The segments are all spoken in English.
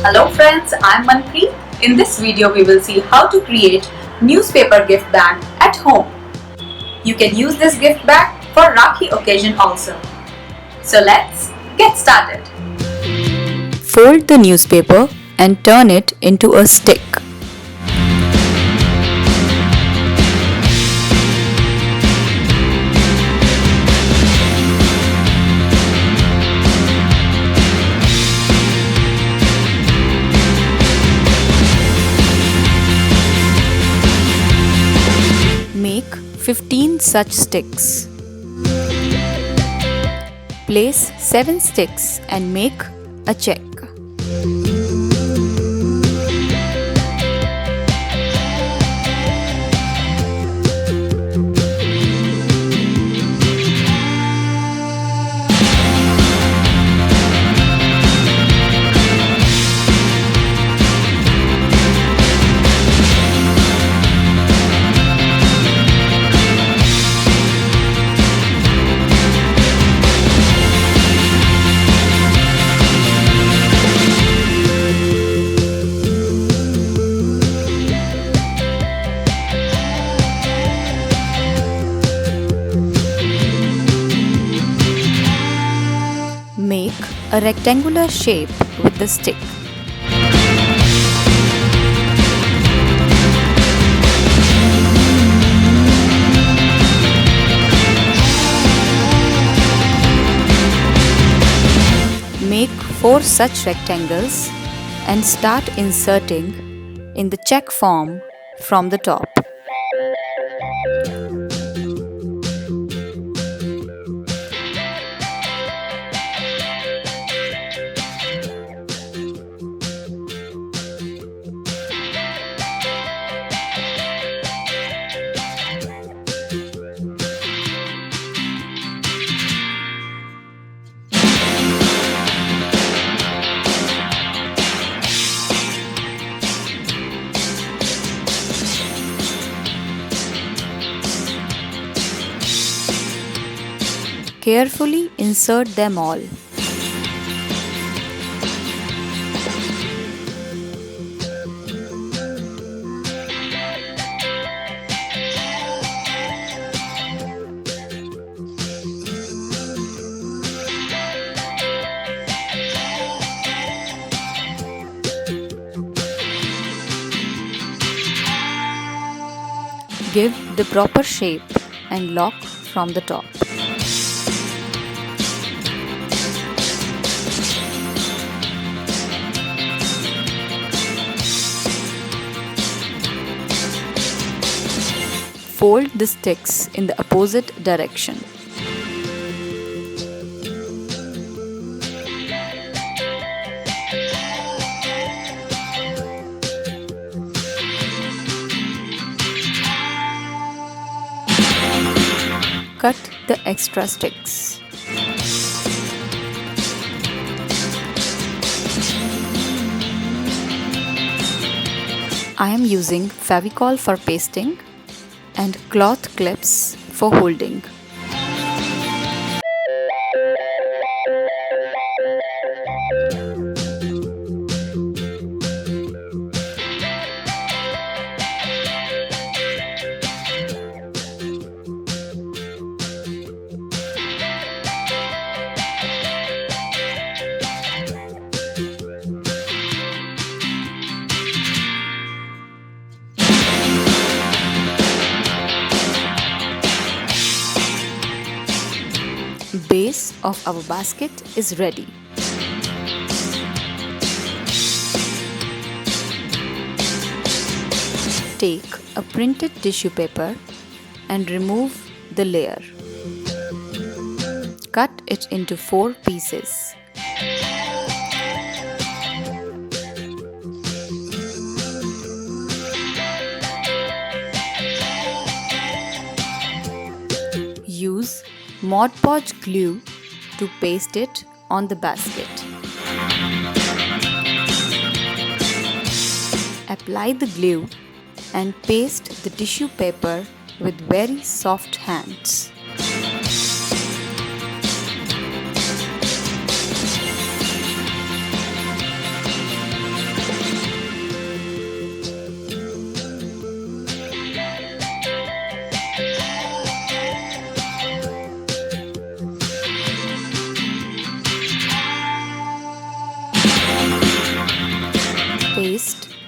Hello friends, I'm Manpreet. In this video we will see how to create newspaper gift bag at home. You can use this gift bag for Rakhi occasion also. So let's get started. Fold the newspaper and turn it into a stick. Make 15 such sticks. Place 7 sticks and make a check. Make a rectangular shape with the stick. Make 4 such rectangles and start inserting in the check form from the top. Carefully insert them all. Give the proper shape and lock from the top. Fold the sticks in the opposite direction. Cut the extra sticks. I am using Fevicol for pasting and cloth clips for holding. Base of our basket is ready. Take a printed tissue paper and remove the layer. Cut it into 4 pieces. Use Mod Podge glue to paste it on the basket. Apply the glue and paste the tissue paper with very soft hands.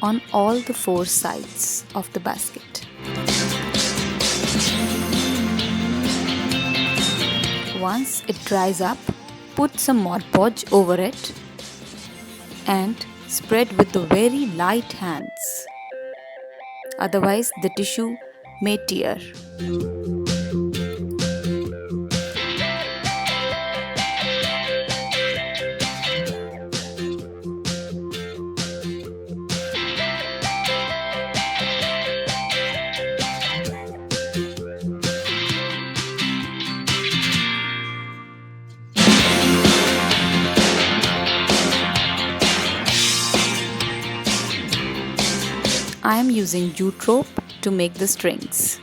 on all the four sides of the basket. Once it dries up, put some Mod Podge over it and spread with the very light hands. Otherwise, the tissue may tear. I am using jute rope to make the strings.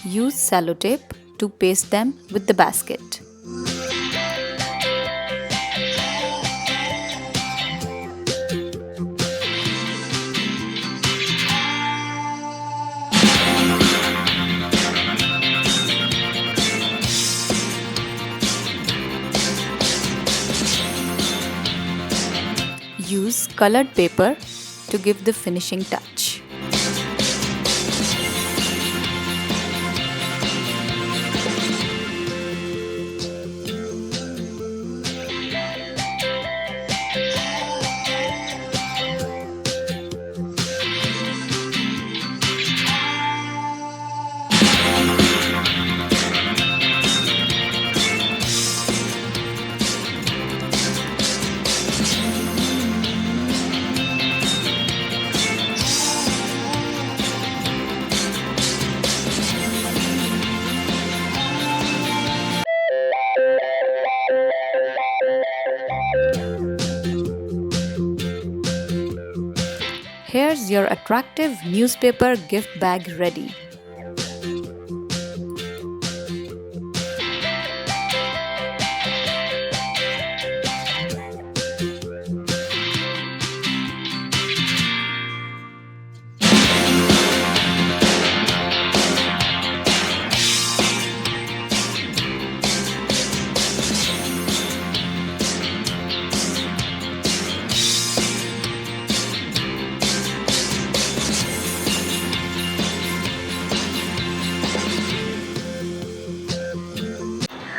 Use cello tape to paste them with the basket. Use colored paper to give the finishing touch. Here's your attractive newspaper gift bag ready.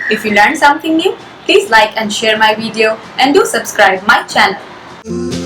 If you learned something new, please like and share my video and do subscribe my channel.